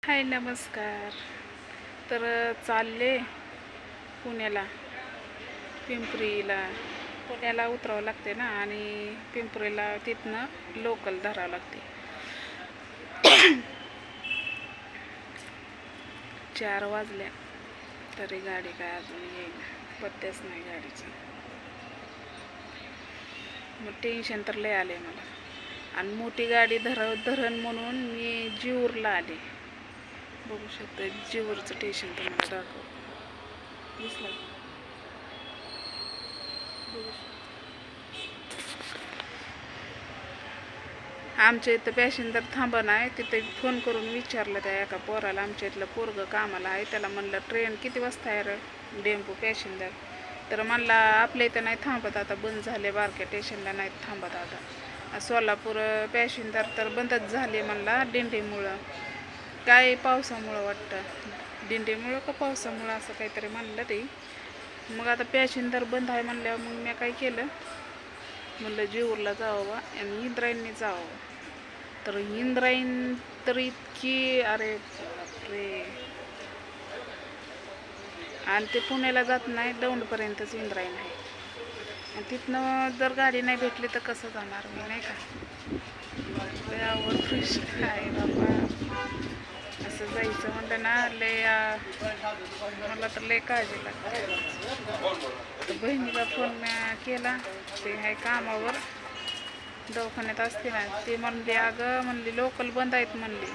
हाय नमस्कार. तर चालले पुण्याला, पिंपरीला. पुण्याला उतरावं लागते ना आणि पिंपरीला तिथनं लोकल धरावं लागते. 4 वाजल्या तरी गाडी काय अजून येईना, पत्त्याच नाही गाडीचं. मग टेन्शन तर लय आले मला. आणि मोठी गाडी धरण म्हणून मी जीवूरला आले. बघू शकता जीवरचं स्टेशन तुम्हाला दाखव दिसलं. आमच्या इथं पॅसेंजर थांबा नाही, तिथे फोन करून विचारलं त्या एका पोराला. आमच्या इथलं पोरगं कामाला आहे, त्याला म्हणलं ट्रेन किती वाजता आहे रे डेम्पो पॅसेंजर. तर म्हणला आपल्या इथं नाही थांबत, आता बंद झाले, बारक्या स्टेशनला नाही थांबत आता. सोलापूर पॅसेंजर तर बंदच झाले म्हणला दिंडीमुळं, काय पावसामुळं वाटतं, दिंडीमुळं का पावसामुळं असं काहीतरी म्हणलं ते. मग आता पॅसेंजर बंद आहे म्हणल्यावर मग मी काय केलं, म्हणलं जीवूरला जावं आणि इंद्रायणीने जावं. तर इंद्रायणी तर इतकी, अरे बापरे. आणि ते पुण्याला जात नाही, दौंडपर्यंतच इंद्रायणी आहे. आणि तिथनं जर गाडी नाही भेटली तर कसं जाणार मी, नाही का. त्यावर प्रश्न आहे बाबा. असं जायचं म्हणलं ना लय, मला तर लय काळजी लागते. बहिणीला फोन केला, ते आहे कामावर, दवाखान्यात असते ना. ती म्हणली अगं म्हणली लोकल बंद आहेत म्हणली,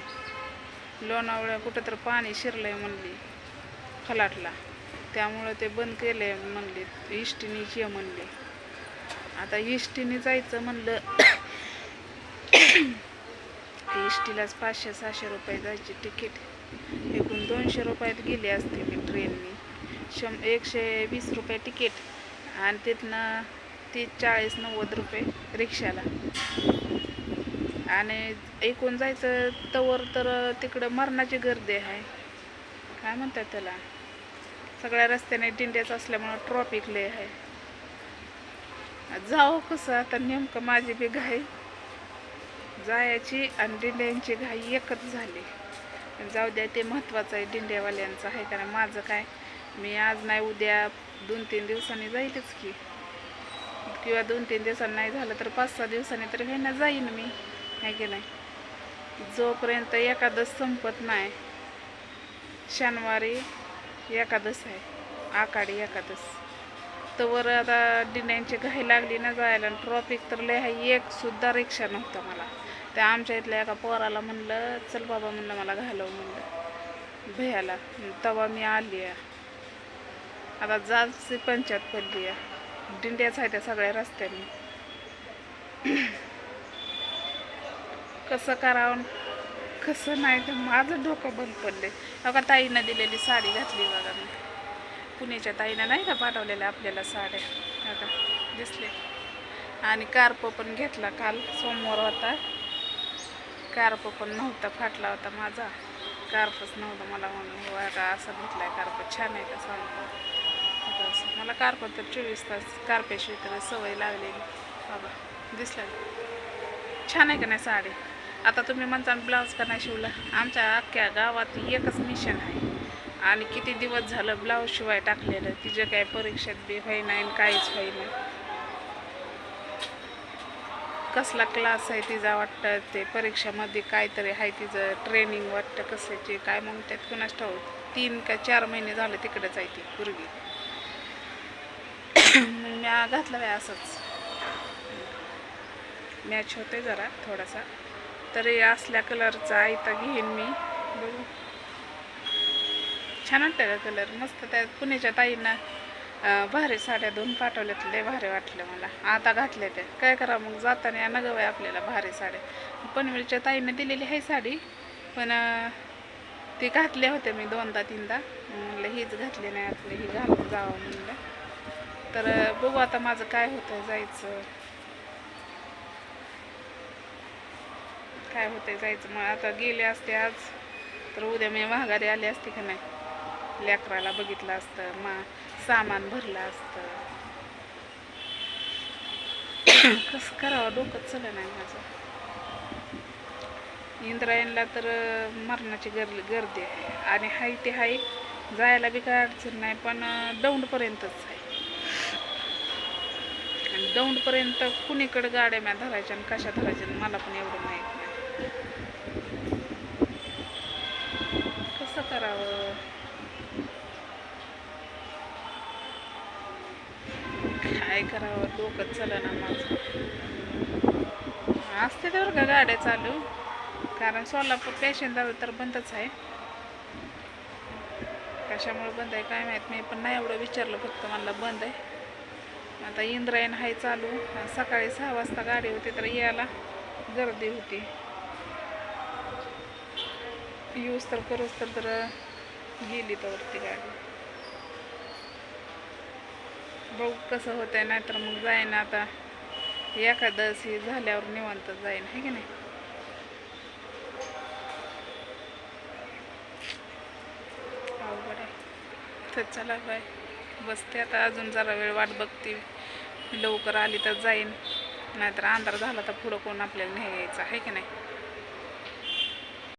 लोणावळ्या कुठं तर पाणी शिरलंय म्हणली खलाटला, त्यामुळं ते बंद केले म्हणली, इष्टीनीच ये म्हणली. आता इष्टीने जायचं म्हणलं इष्टीलाच 500-600 रुपये जायची तिकीट. एकूण 200 रुपयात गेली असते मी ट्रेननी. 120 रुपये तिकीट आणि तिथनं 30-40-90 रुपये रिक्षाला. आणि एकूण जायचं तवर तर तिकडं मरणाची गर्दी आहे, काय म्हणतात त्याला. सगळ्या रस्त्याने दिंड्याच असल्यामुळं ट्रॉफिक लय आहे. जावं कसं आता, नेमकं माझी बी घाई जायची आणि दिंड्यांची घाई एकच झाली. जाऊ द्या, ते महत्त्वाचं आहे दिंड्यावाल्यांचं आहे, कारण माझं काय, मी आज नाही उद्या 2-3 दिवसांनी जाईलच की, किंवा 2-3 दिवसांनी नाही झालं तर 5-6 दिवसांनी तरी होईना जाईन मी, आहे की नाही. जोपर्यंत एकादश संपत नाही, शनिवारी एकादश आहे, आषाढी एकादश, तवर आता दिंड्यांची घाई लागली ना जायला. आणि ट्रॉफिक तर लय आहे, एक सुद्धा रिक्षा नव्हतं मला. त्या आमच्या इथल्या एका पोराला म्हणलं चल बाबा म्हणलं मला घालव म्हणलं भैयाला, तेव्हा मी आली आहे. आता जायची पंचायत पडली आहे, दिंड्याच आहे त्या सगळ्या रस्त्याने. कसं करावं कसं नाही, तर माझं डोकं बंद पडले. बघा ताईनं दिलेली साडी घातली बघा मी, पुण्याच्या ताईनं नाही का पाठवलेल्या आपल्याला साड्या, बघा दिसले. आणि कार्प पण घेतला, काल सोमवार होता, कार्प पण नव्हता, फाटला होता माझा, कार्पच नव्हता मला. म्हणून बघा असं घेतलाय कार्प, छान आहे का सांगतो. असं मला कार्प तर 24 तास कार्पेशिवाय तर सवय लागलेली. बाबा दिसलं छान आहे का नाही साडी. आता तुम्ही म्हणता ब्लाऊज का नाही शिवला, आमच्या अख्ख्या गावात एकच मिशन आहे आणि किती दिवस झालं ब्लाऊज शिवाय टाकलेलं. तिच्या काय परीक्षेत बी होई नाही आणि काहीच होई नाही. कसला क्लास आहे तिचा वाटतं, ते परीक्षामध्ये काहीतरी आहे तिचं ट्रेनिंग वाटतं कशाची, काय म्हणतात कुणाच ठाऊक. 3 का 4 महिने झाले तिकडेच आहे ती पूर्वी. मी घातला बाय असंच, मॅच होते जरा थोडासा, तरी असल्या कलरचा आहे तर घेईन मी. बघू छान वाटतं का कलर, मस्त. त्या पुण्याच्या ताईंना भारी साड्या 2 पाठवल्यात, लय भारी वाटलं मला. आता घातल्या त्या, काय करा मग जाताना नगवाय आपल्याला भारी साड्या. पनवेलच्या ताईंना दिलेली आहे साडी, पण ती घातल्या होत्या मी 2दा-3दा, म्हणलं हीच घातली नाही, आपलं ही घालून जावं म्हणलं. तर बघू आता माझं काय होतं, जायचं काय होतंय जायचं. मग आता गेले असते आज तर उद्या मी माघारी आली असते का नाही, लेकराला बघितलं असतं, सामान भरलं असतं. कसं करावं डोकंच चलं नाही माझं. इंद्रायणला तर मरणाची गर्दी आहे आणि हाय ते हाय, जायला बी काय अडचण नाही, पण दौंडपर्यंतच आहे. आणि दौंडपर्यंत कुणीकडे गाड्या म्या धरायच्या आणि कशा धरायच्या मला पण एवढं माहीत नाही. कसं करावं, काय करावं, डोकंच चला ना माझं. असते तर का गाड्या चालू, कारण सोलापूर पॅसेंजर तर बंदच आहे. कशामुळे बंद आहे काय माहीत, मी पण नाही एवढं विचारलं, फक्त मला बंद आहे. आता इंद्रायण आहे चालू, सकाळी 6 वाजता गाडी होती तर यायला गर्दी होती. यूज तर करूच तर गेली तर वरती गाडी. बघू कसं होतंय, नाहीतर मग जाईन आता एकादशी झाल्यावर निवांत जाईन, है की नाही. अवघड आहे तर चला बाय, बसते आता, अजून जरा वेळ वाट बघते. लवकर आली तर जाईन, नाहीतर अंधार झाला तर पुढं कोण आपल्याला न्यायचं, आहे की नाही.